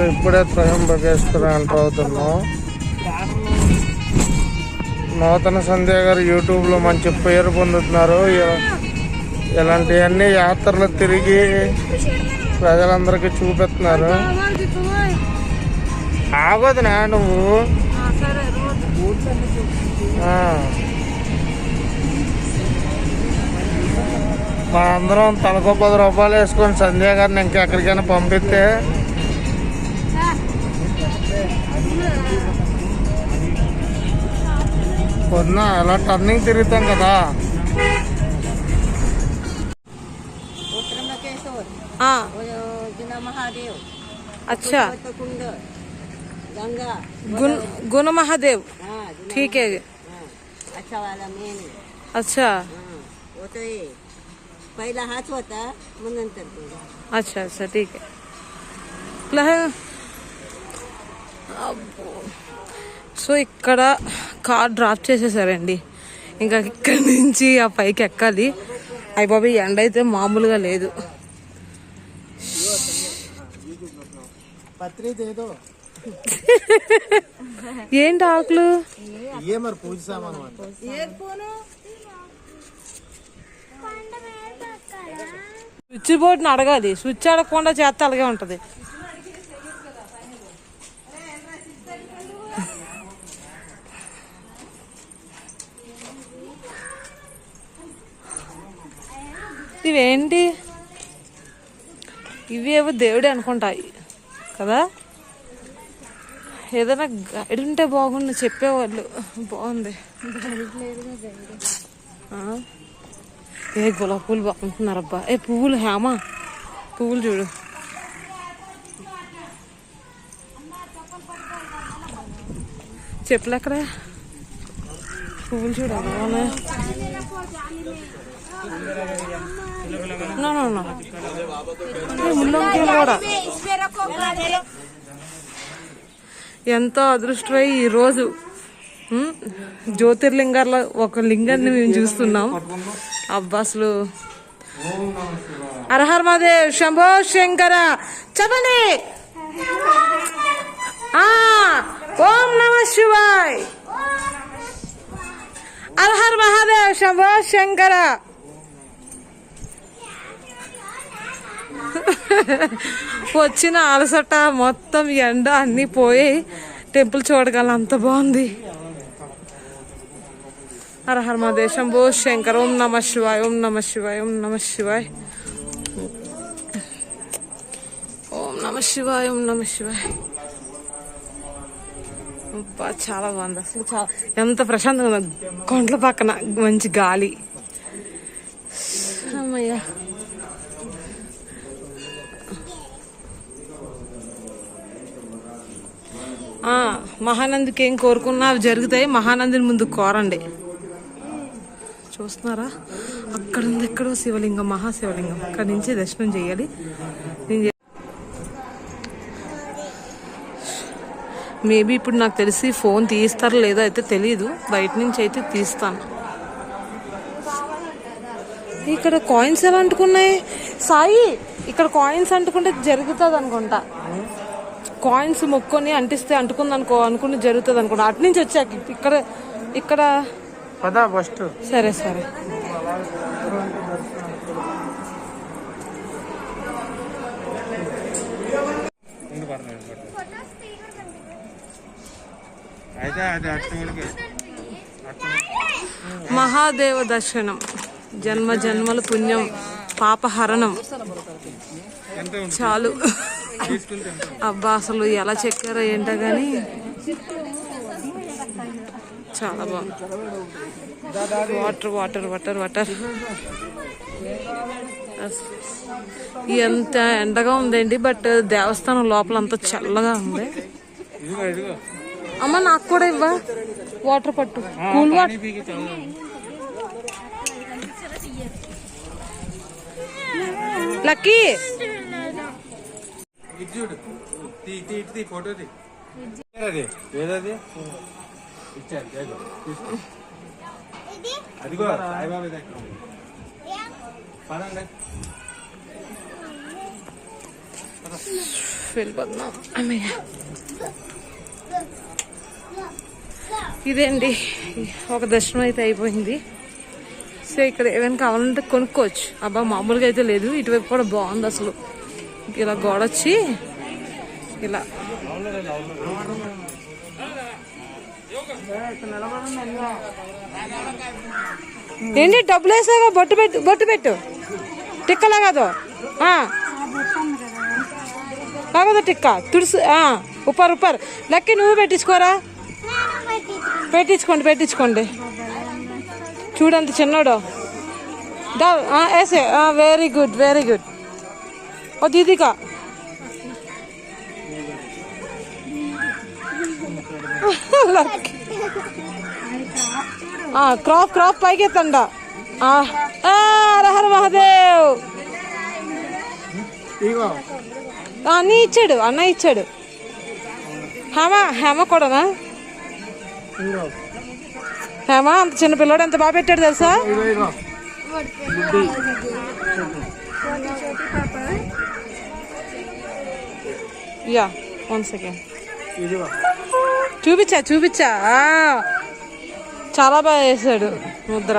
ఇప్పుడే త్రయంబకేశ్వర ఎంటర్ అవుతున్నాం. నూతన సంధ్య గారు యూట్యూబ్లో మంచి పేరు పొందుతున్నారు. ఇలాంటివన్నీ యాత్రలు తిరిగి ప్రజలందరికీ చూపిస్తున్నారు. ఆగోదునా నువ్వు మనందరం తలకో 10 రూపాయలు వేసుకొని సంధ్య గారిని ఇంకెక్కడికైనా పంపిస్తే పొద్దున అలా టర్నింగ్ తిరుగుతాం కదా. अच्छा गुण महादेव ठीक है. अच्छा वाला मेन. अच्छा वो तो ये पहिला हाच होता मग नंतर. अच्छा अच्छा ठीक है. సో ఇక్కడ కార్ డ్రాప్ చేసేసారండి. ఇంకా ఇక్కడి నుంచి ఆ పైకి ఎక్కాలి. అయ్య బాబు ఎండ అయితే మామూలుగా లేదు. ఏంటి ఆకులు స్విచ్ బోర్డుని అడగాలి. స్విచ్ అడగకుండా చేస్తే అలాగే ఉంటది. ఇవేంటి? ఇవేవో దేవుడే అనుకుంటాయి కదా. ఏదైనా గైడ్ ఉంటే బాగుండు చెప్పేవాళ్ళు. బాగుంది. ఏ గులాబీ పూలు బాగుంటున్నారబ్బా. ఏ పువ్వులు హేమా పువ్వులు చూడు. చెప్పులు ఎక్కడ? పువ్వులు చూడు బాగున్నాయి. ముల్లంగిలు కూడా ఎంతో అదృష్టమై ఈరోజు జ్యోతిర్లింగాల్లో ఒక లింగాన్ని మేము చూస్తున్నాం. అబ్బా అసలు హర మహాదేవ్ శంభో శంకర చెప్పండి. ఓం నమః శివాయ్. హర మహాదేవ్ శంభో శంకర. వచ్చిన అలసట మొత్తం ఎండ అన్ని పోయి టెంపుల్ చూడగలం. అంత బాగుంది. హర హర మహాదేవ్ శంభో శంకర. ఓం నమః శివాయ్. ఓం నమః శివాయ్. ఓం నమః శివాయ్. ఓం నమః శివాయ్. ఓం నమః శివాయ్. చాలా బాగుంది అసలు. చాలా ఎంత ప్రశాంతంగా ఉంది. కొండల పక్కన మంచి గాలి. అమ్మయ్యా. మహానందికి ఏం కోరుకున్నా అవి జరుగుతాయి. మహానందిని ముందు కోరండి. చూస్తున్నారా అక్కడ ఉంది ఎక్కడో శివలింగం, మహాశివలింగం. అక్కడి నుంచి దర్శనం చేయాలి. మేబీ ఇప్పుడు నాకు తెలిసి ఫోన్ తీస్తారో లేదో అయితే తెలియదు. బయట నుంచి అయితే తీస్తాను. ఇక్కడ కాయిన్స్ ఎలా అంటుకున్నాయి సాయి? ఇక్కడ కాయిన్స్ అంటుకుంటే జరుగుతుంది అనుకుంటా. కాయిన్స్ మొక్కొని అంటిస్తే అంటుకుంది అనుకుని జరుగుతుంది అనుకుంటా. అటు నుంచి వచ్చాక ఇక్కడ సరే సరే. మహాదేవ దర్శనం జన్మ జన్మల పుణ్యం పాపహరణం చాలు. అబ్బా అసలు ఎలా చెక్కారో ఏంటో కానీ చాలా బాగుంది. Water water water water. ఎంత ఎండగా ఉందండి. బట్ దేవస్థానం లోపల అంతా చల్లగా ఉంది. అమ్మ నాకు కూడా ఇవ్వ వాటర్ పట్టు. Cool water. లక్కీ ఫోటో అదిగో సాయిబాబా దగ్గర పదండి. వెళ్ళిపోతున్నాం. అమ్మయ్య, ఇదేండి ఒక దర్శనం అయితే అయిపోయింది. సో ఇక్కడ ఏమైనా కావాలంటే కొనుక్కోవచ్చు. అబ్బా మామూలుగా అయితే లేదు, ఇటువైపు కూడా బాగుంది అసలు. ఇలా గోడ వచ్చి ఇలా ఏంటి డబ్బులు వేసావా? బొట్టు పెట్టు టిక్కలా కాదు కాకదా టిక్క తుడుసు ఉప్పర్ లెక్కి నువ్వు పెట్టించుకోరా. పెట్టించుకోండి చూడంత చిన్నోడు వేసే. వెరీ గుడ్ ఓ దీదికా క్రాప్ పైకి ఎత్తండా. హర మహాదేవ్ అన్న ఇచ్చాడు. హేమ కూడానా? హేమ అంత చిన్న పిల్లడు ఎంత బాగా పెట్టాడు తెలుసా? యా 1 సెకండ్ చూపించా చాలా బాగా వేసాడు ముద్ర.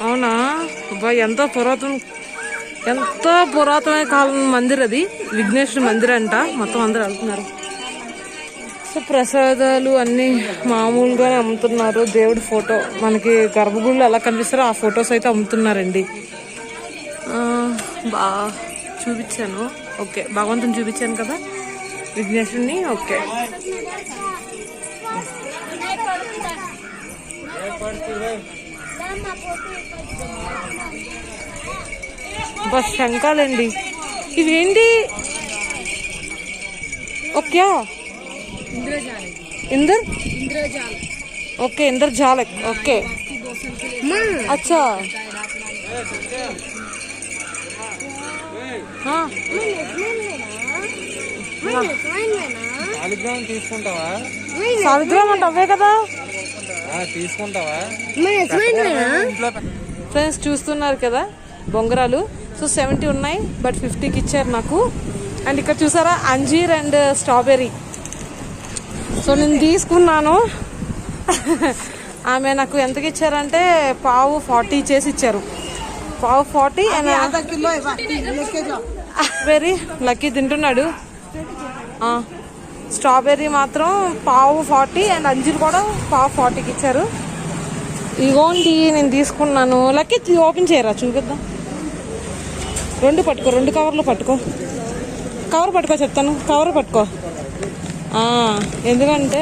అవునా? ఎంతో పురాతన కాలం మందిర్ అది, విఘ్నేశ్వర మందిర్ అంట. మొత్తం అందరూ వెళ్తున్నారు. సో ప్రసాదాలు అన్నీ మామూలుగానే అమ్ముతున్నారు. దేవుడి ఫోటో మనకి గర్భగుడిలో ఎలా కనిపిస్తారో ఆ ఫొటోస్ అయితే అమ్ముతున్నారండి. బాగా చూపించాను. ఓకే, భగవంతుని చూపించాను కదా, విఘ్నేశ్వరుని. ఓకే, బస్ శంఖాలండి ఇవేంటి? ఓకే, ఇంద్రజాలక్. ఓకే, अच्छा తీసుకుంటావా? సాలిగ్రామ్ అంటే అవే కదా. తీసుకుంటావా? ఫ్రెండ్స్ చూస్తున్నారు కదా బొంగరాలు. సో 70 ఉన్నాయి, బట్ 50కి ఇచ్చారు నాకు. అండ్ ఇక్కడ చూసారా అంజీర్ అండ్ స్ట్రాబెర్రీ. సో నేను తీసుకున్నాను. ఆమె నాకు ఎంతకి ఇచ్చారంటే పావు 40 చేసి ఇచ్చారు. పావు 40 వెరీ లక్కీ తింటున్నాడు. స్ట్రాబెర్రీ మాత్రం పావు 40 అండ్ అంజీర్ కూడా పావు 40కి ఇచ్చారు. ఇగోండి నేను తీసుకున్నాను. లక్కీ ఓపెన్ చేయరా, చూపిద్దాం. రెండు కవర్లు పట్టుకో. కవర్ పట్టుకో చెప్తాను, కవర్ పట్టుకో. ఎందుకంటే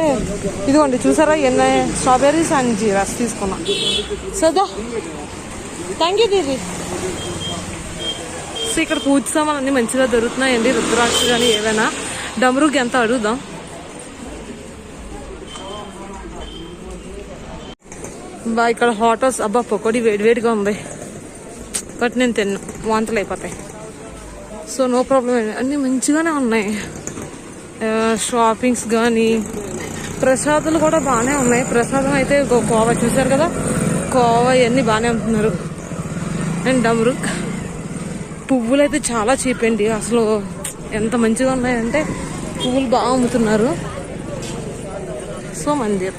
ఇదిగోండి చూసారా ఎన్ని స్ట్రాబెర్రీస్ అండ్ జీరాస్ తీసుకున్నా. సదా థ్యాంక్ యూ దీది. సో ఇక్కడ పూజ సామాన్లు అన్నీ మంచిగా దొరుకుతున్నాయండి. రుద్రాక్ష కానీ ఏవైనా. డమరుకి ఎంత అడుగుదాం. ఇక్కడ హాటర్స్. అబ్బా పకోడీ వేడివేడిగా ఉంది, బట్ నేను తిన్ను, వాంతులు అయిపోతాయి. So no problem. అన్నీ మంచిగానే ఉన్నాయి. షాపింగ్స్ కానీ ప్రసాదాలు కూడా బాగానే ఉన్నాయి. ప్రసాదం అయితే కోవా చూసారు కదా, కోవా ఇవన్నీ బాగానే అమ్ముతున్నారు. అండ్ డమరుక్ పువ్వులు అయితే చాలా చీప్ అండి. అసలు ఎంత మంచిగా ఉన్నాయంటే పువ్వులు బాగా అమ్ముతున్నారు. సో మందిర్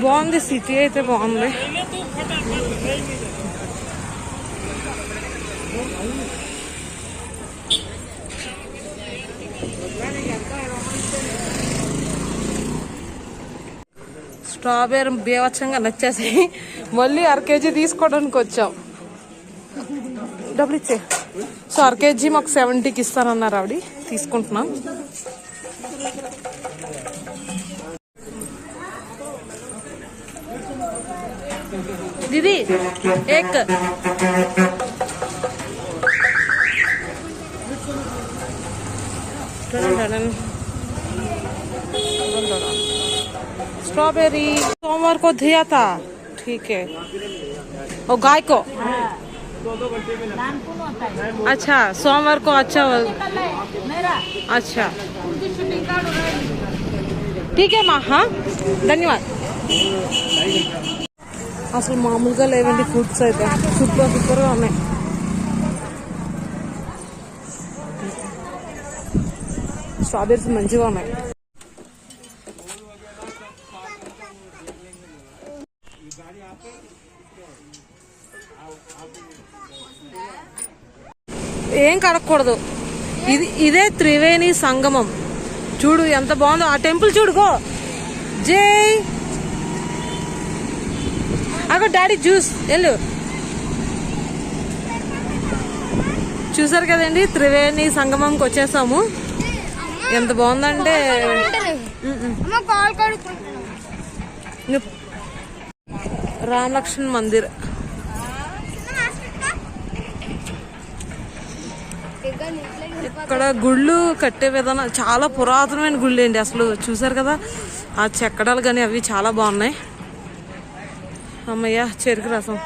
బాగుంది. సిటీ అయితే బాగుంది. స్ట్రాబెర్రీ బీవచ్చంగా నచ్చేసి మళ్ళీ 1/2 kg తీసుకోవడానికి వచ్చాం. డబ్బులు ఇచ్చే. సో 1/2 kg మాకు 70కి ఇస్తానన్నారు ఆవిడ. తీసుకుంటున్నాం. दीदी एक स्ट्रॉबेरी सोमवार को दिया था, ठीक है। और गाय को अच्छा सोमवार को अच्छा अच्छा ठीक है माँ। हाँ धन्यवाद। అసలు మామూలుగా లేవండి ఫుడ్స్ అయితే, సూపర్గా ఉన్నాయి. స్ట్రాబెర్రీస్ మంచిగా ఉన్నాయి. ఏం కడగకూడదు. ఇదే త్రివేణి సంగమం. చూడు ఎంత బాగుందో ఆ టెంపుల్, చూడుకో. జై అగో డాడీ జ్యూస్ వెళ్ళు. చూసారు కదండి, త్రివేణి సంగమంకి వచ్చేసాము. ఎంత బాగుందంటే రామలక్ష్మణ్ మందిర్. ఇక్కడ గుళ్ళు కట్టే విధానం చాలా పురాతనమైన గుళ్ళు అండి. అసలు చూసారు కదా ఆ చెక్కడాలు కానీ అవి చాలా బాగున్నాయి. అమ్మయ్య చెరుకు రసం.